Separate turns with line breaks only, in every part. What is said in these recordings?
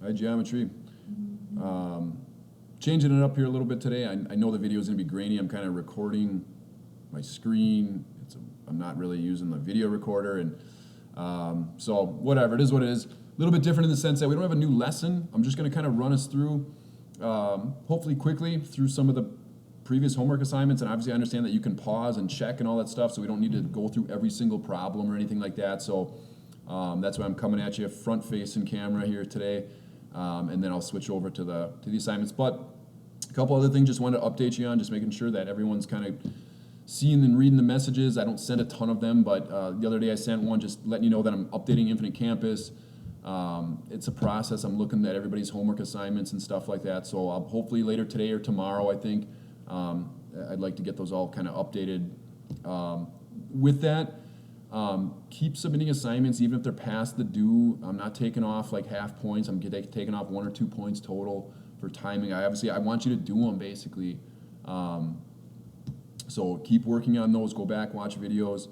Hi, Geometry. Changing it up here a little bit today. I know the video is going to be grainy. I'm kind of recording my screen. I'm not really using the video recorder, and so whatever. It is what it is. A little bit different in the sense that we don't have a new lesson. I'm just going to kind of run us through, hopefully quickly, through some of the previous homework assignments. And obviously, I understand that you can pause and check and all that stuff, so we don't need to go through every single problem or anything like that. So that's why I'm coming at you front-facing camera here today. And then I'll switch over to the assignments. But a couple other things just wanted to update you on, just making sure that everyone's kind of seeing and reading the messages. I don't send a ton of them, but the other day I sent one just letting you know that I'm updating Infinite Campus. It's a process. I'm looking at everybody's homework assignments and stuff like that. So I'll hopefully later today or tomorrow, I think, I'd like to get those all kind of updated. With that, keep submitting assignments even if they're past the due. I'm not taking off like half points. I'm taking off 1 or 2 points total for timing. I want you to do them basically. So keep working on those. Go back, watch videos.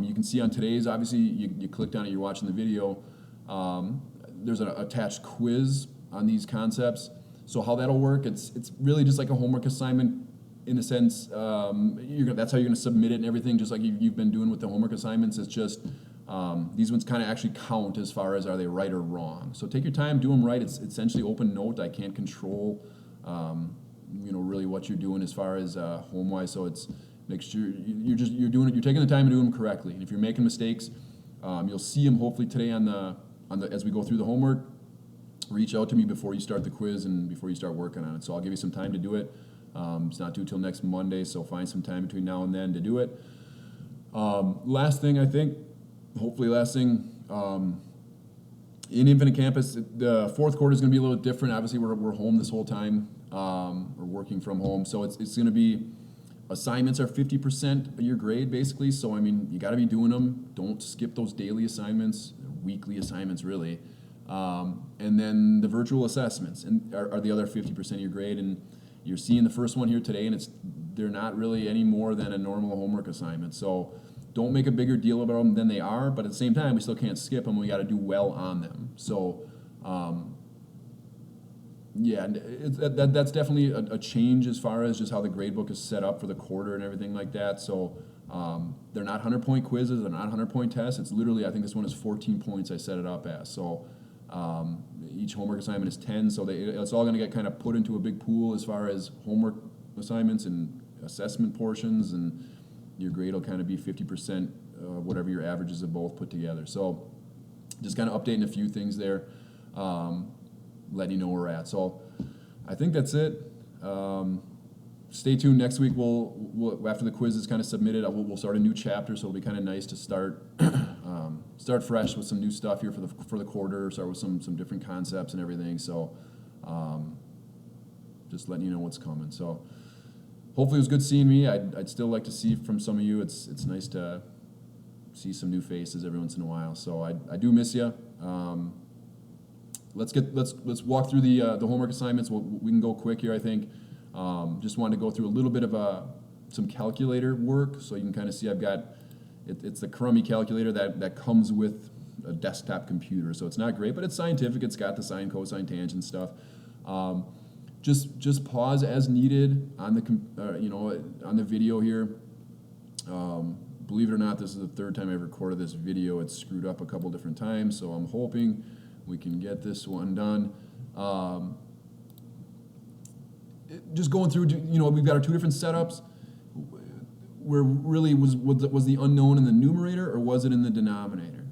You can see on today's, obviously you clicked on it, you're watching the video. There's an attached quiz on these concepts. So how that'll work, it's really just like a homework assignment in a sense. That's how you're gonna submit it and everything, just like you've been doing with the homework assignments. It's just these ones kind of actually count as far as are they right or wrong. So take your time, do them right. It's essentially open note. I can't control, really what you're doing as far as home-wise. So it's make sure you're doing it. You're taking the time to do them correctly. And if you're making mistakes, you'll see them hopefully today on the as we go through the homework. Reach out to me before you start the quiz and before you start working on it. So I'll give you some time to do it. It's not due till next Monday, so find some time between now and then to do it. Last thing, I think, hopefully last thing, in Infinite Campus, the fourth quarter is going to be a little different. Obviously, we're home this whole time. We're working from home, so it's going to be, assignments are 50% of your grade, basically. So, I mean, you got to be doing them. Don't skip those daily assignments, weekly assignments, really. And then the virtual assessments are the other 50% of your grade. And you're seeing the first one here today, and they're not really any more than a normal homework assignment. So don't make a bigger deal about them than they are, but at the same time, we still can't skip them. We got to do well on them. So, that's definitely a change as far as just how the gradebook is set up for the quarter and everything like that. So they're not 100-point quizzes. They're not 100-point tests. It's literally, I think this one is 14 points I set it up as. So each homework assignment is 10, so it's all going to get kind of put into a big pool as far as homework assignments and assessment portions, and your grade will kind of be 50% of whatever your averages of both put together. So just kind of updating a few things there, letting you know where we're at. So I think that's it. Stay tuned. Next week, we'll after the quiz is kind of submitted, we'll start a new chapter, so it'll be kind of nice to start fresh with some new stuff here for the quarter. Start with some different concepts and everything. So just letting you know what's coming. So hopefully it was good seeing me. I'd still like to see from some of you. It's nice to see some new faces every once in a while. So I do miss you. Let's walk through the homework assignments. We can go quick here, I think. Just wanted to go through a little bit of some calculator work, so you can kind of see I've got it's the crummy calculator that comes with a desktop computer. So it's not great, but it's scientific. It's got the sine, cosine, tangent stuff. Just pause as needed on on the video here. Believe it or not, this is the third time I've recorded this video. It's screwed up a couple different times, so I'm hoping we can get this one done. Just going through, we've got our two different setups. Where really was the unknown in the numerator, or was it in the denominator?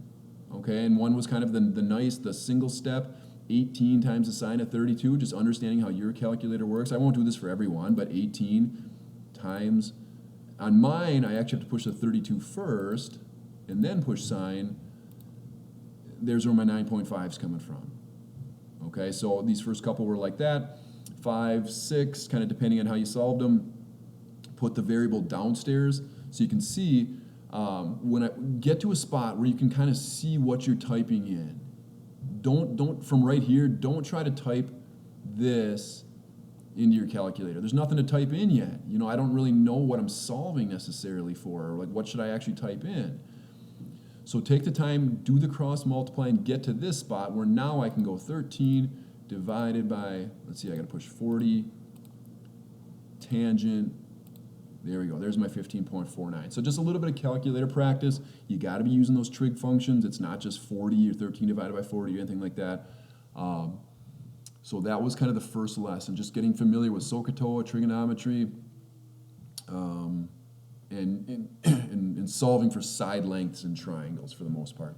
Okay, and one was kind of the single step, 18 times the sine of 32, just understanding how your calculator works. I won't do this for everyone, but 18 times, on mine, I actually have to push the 32 first, and then push sine. There's where my 9.5 is coming from. Okay, so these first couple were like that, 5, 6, kind of depending on how you solved them. Put the variable downstairs so you can see when I get to a spot where you can kind of see what you're typing in. Don't from right here, don't try to type this into your calculator. There's nothing to type in yet. I don't really know what I'm solving necessarily for, or like what should I actually type in. So take the time, do the cross multiply, and get to this spot where now I can go 13 divided by, let's see, I got to push 40, tangent, there we go, there's my 15.49. So just a little bit of calculator practice. You got to be using those trig functions. It's not just 40 or 13 divided by 40 or anything like that. So that was kind of the first lesson, just getting familiar with SOHCAHTOA, trigonometry, and solving for side lengths and triangles for the most part.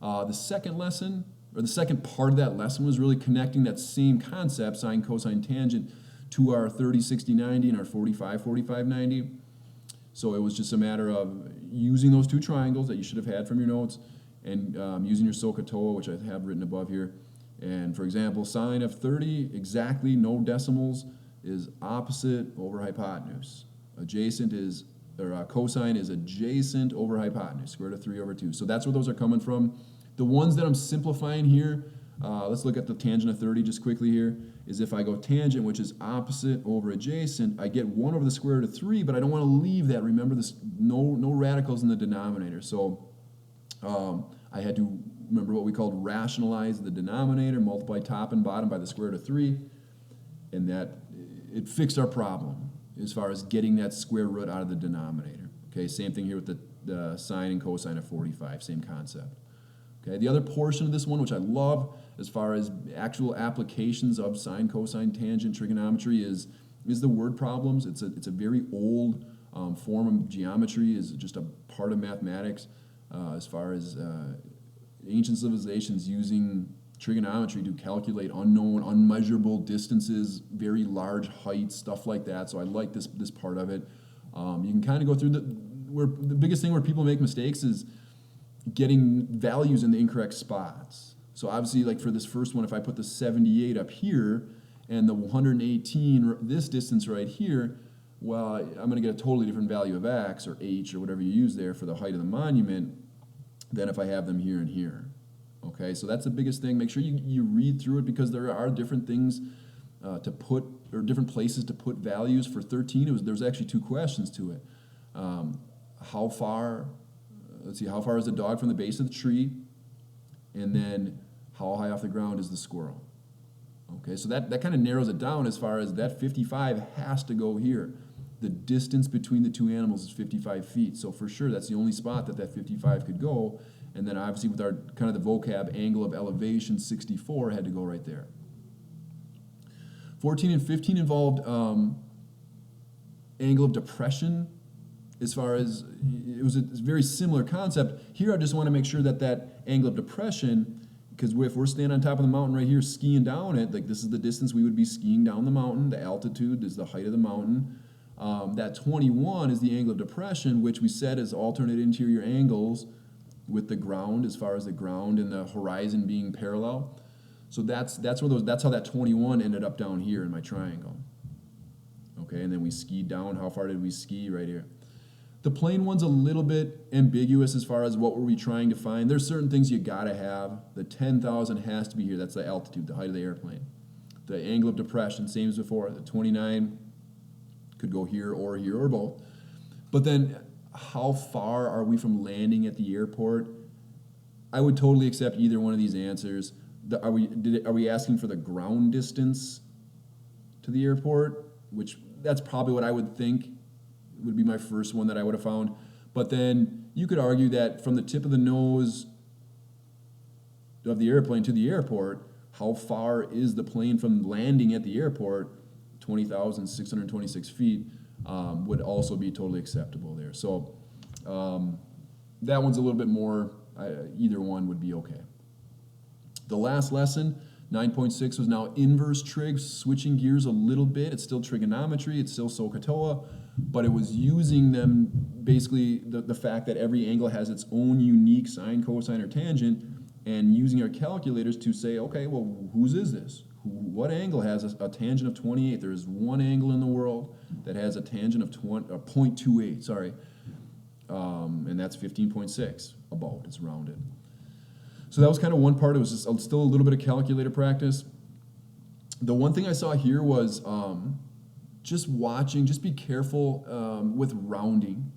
The second lesson, or the second part of that lesson, was really connecting that same concept, sine, cosine, tangent, to our 30, 60, 90 and our 45, 45, 90. So it was just a matter of using those two triangles that you should have had from your notes and using your SOHCAHTOA, which I have written above here. And for example, sine of 30, exactly, no decimals, is opposite over hypotenuse. Adjacent is, or cosine is adjacent over hypotenuse, square root of 3 over 2. So that's where those are coming from. The ones that I'm simplifying here, let's look at the tangent of 30 just quickly here, is if I go tangent, which is opposite over adjacent, I get 1 over the square root of 3, but I don't want to leave that. Remember, this no radicals in the denominator. So I had to remember what we called rationalize the denominator, multiply top and bottom by the square root of 3, and that it fixed our problem as far as getting that square root out of the denominator. Okay, same thing here with the sine and cosine of 45, same concept. Okay, the other portion of this one, which I love as far as actual applications of sine, cosine, tangent, trigonometry, is the word problems. It's a very old form of geometry, is just a part of mathematics as far as ancient civilizations using trigonometry to calculate unknown, unmeasurable distances, very large heights, stuff like that. So I like this part of it. You can kind of go through the biggest thing where people make mistakes is getting values in the incorrect spots. So obviously, like for this first one, if I put the 78 up here and the 118, this distance right here, well, I'm going to get a totally different value of x or h or whatever you use there for the height of the monument than if I have them here and here. Okay, so that's the biggest thing. Make sure you read through it, because there are different things to put, or different places to put values. For 13, there was actually 2 questions to it. How far, let's see, how far is the dog from the base of the tree? And then how high off the ground is the squirrel? Okay, so that kind of narrows it down as far as that 55 has to go here. The distance between the two animals is 55 feet. So for sure, that's the only spot that 55 could go. And then obviously with our kind of the vocab, angle of elevation, 64 had to go right there. 14 and 15 involved angle of depression. As far as, it was a very similar concept. Here I just want to make sure that angle of depression, because if we're standing on top of the mountain right here skiing down it, like this is the distance we would be skiing down the mountain, the altitude is the height of the mountain. That 21 is the angle of depression, which we said is alternate interior angles with the ground, as far as the ground and the horizon being parallel. So that's how that 21 ended up down here in my triangle. Okay, and then we skied down. How far did we ski? Right here. The plane one's a little bit ambiguous as far as what were we trying to find. There's certain things you gotta have. The 10,000 has to be here. That's the altitude, the height of the airplane. The angle of depression, same as before. The 29 could go here or both. But then how far are we from landing at the airport? I would totally accept either one of these answers. Are we asking for the ground distance to the airport? Which that's probably what I would think would be my first one that I would have found. But then you could argue that from the tip of the nose of the airplane to the airport, how far is the plane from landing at the airport? 20,626 feet would also be totally acceptable there. So that one's a little bit more, either one would be okay. The last lesson, 9.6, was now inverse trig, switching gears a little bit. It's still trigonometry, it's still SOHCAHTOA, but it was using them, basically the fact that every angle has its own unique sine, cosine, or tangent, and using our calculators to say, okay, well, whose is this? What angle has a tangent of 28? There is one angle in the world that has a tangent of 0.28, sorry, and that's 15.6, about, it's rounded. So that was kind of one part. It was just still a little bit of calculator practice. The one thing I saw here was just watching, just be careful with rounding.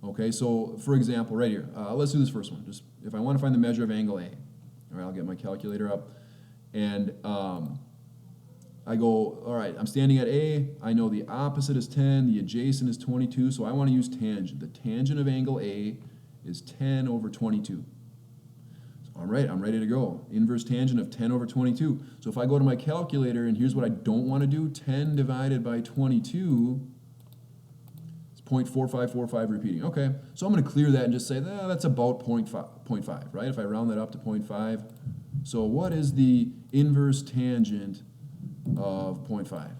Okay, so for example, right here, let's do this first one. Just if I want to find the measure of angle A, all right, I'll get my calculator up. And I go, all right, I'm standing at A. I know the opposite is 10. The adjacent is 22. So I want to use tangent. The tangent of angle A is 10 over 22. So all right, I'm ready to go. Inverse tangent of 10 over 22. So if I go to my calculator, and here's what I don't want to do, 10 divided by 22 is 0.4545 repeating. Okay, so I'm going to clear that and just say, that's about 0.5, right? If I round that up to 0.5. So what is the inverse tangent of 0.5?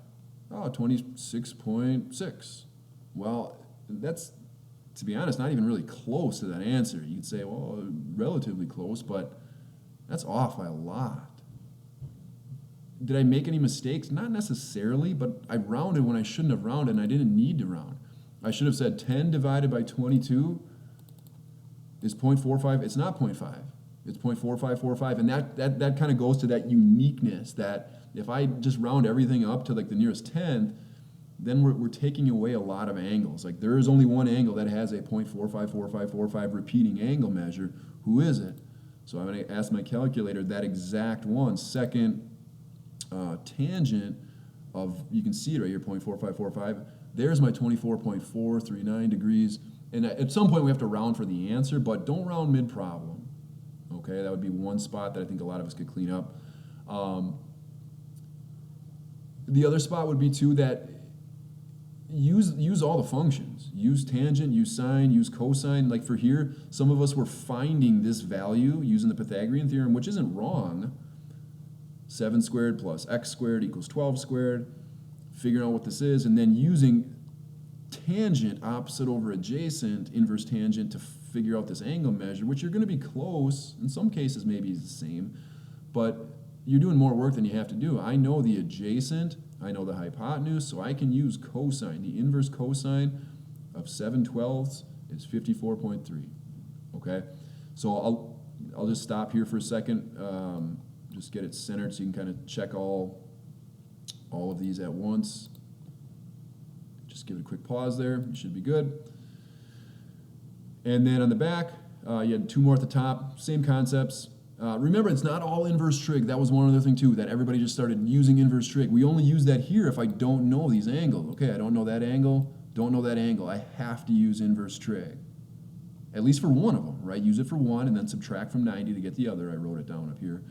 Oh, 26.6. Well, that's, to be honest, not even really close to that answer. You'd say, well, relatively close, but that's off by a lot. Did I make any mistakes? Not necessarily, but I rounded when I shouldn't have rounded, and I didn't need to round. I should have said 10 divided by 22 is 0.45. It's not 0.5. It's 0.4545, and that kind of goes to that uniqueness that if I just round everything up to like the nearest tenth, then we're taking away a lot of angles. Like there is only one angle that has a 0.454545 repeating angle measure. Who is it? So I'm going to ask my calculator that exact one, second tangent of, you can see it right here, 0.4545. There's my 24.439 degrees. And at some point we have to round for the answer, but don't round mid-problem. Okay, that would be one spot that I think a lot of us could clean up. The other spot would be too that use all the functions. Use tangent, use sine, use cosine. Like for here, some of us were finding this value using the Pythagorean theorem, which isn't wrong. 7 squared plus x squared equals 12 squared. Figuring out what this is, and then using tangent opposite over adjacent, inverse tangent to figure out this angle measure, which you're going to be close. In some cases, maybe it's the same, but you're doing more work than you have to do. I know the adjacent, I know the hypotenuse, so I can use cosine. The inverse cosine of 7/12 is 54.3. Okay, so I'll just stop here for a second, just get it centered so you can kind of check all of these at once. Just give it a quick pause there. You should be good. And then on the back, you had two more at the top, same concepts. Remember, it's not all inverse trig. That was one other thing too, that everybody just started using inverse trig. We only use that here if I don't know these angles. Okay, I don't know that angle, don't know that angle. I have to use inverse trig, at least for one of them, right? Use it for one and then subtract from 90 to get the other. I wrote it down up here.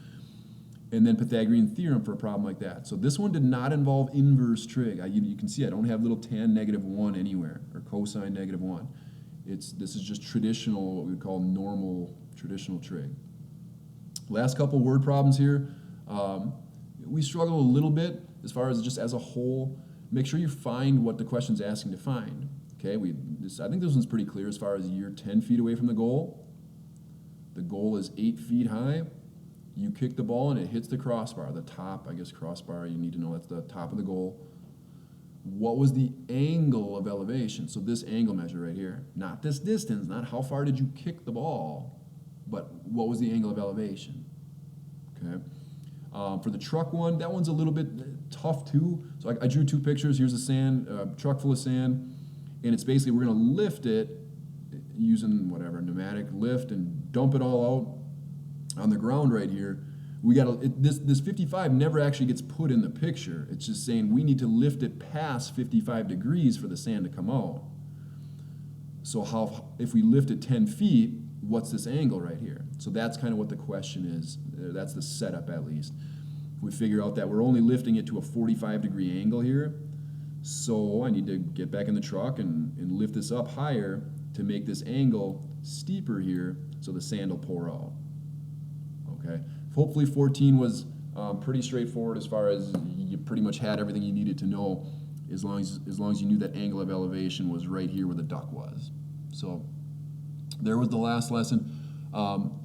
And then Pythagorean theorem for a problem like that. So this one did not involve inverse trig. You can see I don't have little tan -1 anywhere, or cosine -1. This is just traditional, what we would call normal traditional trig. Last couple word problems here. We struggle a little bit as far as just as a whole. Make sure you find what the question's asking to find. Okay, I think this one's pretty clear as far as you're 10 feet away from the goal. The goal is 8 feet high. You kick the ball and it hits the crossbar, the top, I guess crossbar, you need to know that's the top of the goal. What was the angle of elevation? So this angle measure right here, not this distance, not how far did you kick the ball, but what was the angle of elevation? Okay. For the truck one, that one's a little bit tough too. So I drew two pictures. Here's a sand, truck full of sand, and it's basically we're gonna lift it using whatever, pneumatic lift and dump it all out on the ground right here. We got this 55 never actually gets put in the picture. It's just saying we need to lift it past 55 degrees for the sand to come out. So if we lift it 10 feet, what's this angle right here? So that's kind of what the question is. That's the setup at least. We figure out that we're only lifting it to a 45-degree angle here. So I need to get back in the truck and lift this up higher to make this angle steeper here so the sand will pour out. Okay. Hopefully 14 was pretty straightforward as far as you pretty much had everything you needed to know as long as you knew that angle of elevation was right here where the duck was. So there was the last lesson.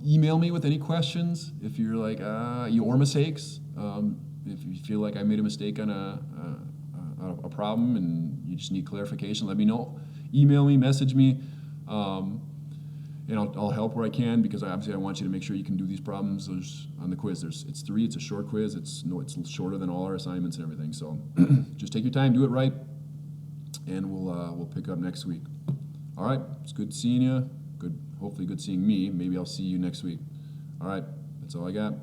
Email me with any questions if you're like, or mistakes. If you feel like I made a mistake on a problem and you just need clarification, let me know. Email me, message me. And I'll help where I can because obviously I want you to make sure you can do these problems. On the quiz, it's 3. It's a short quiz. It's shorter than all our assignments and everything. So just take your time, do it right, and we'll pick up next week. All right, it's good seeing you. Hopefully good seeing me. Maybe I'll see you next week. All right, that's all I got.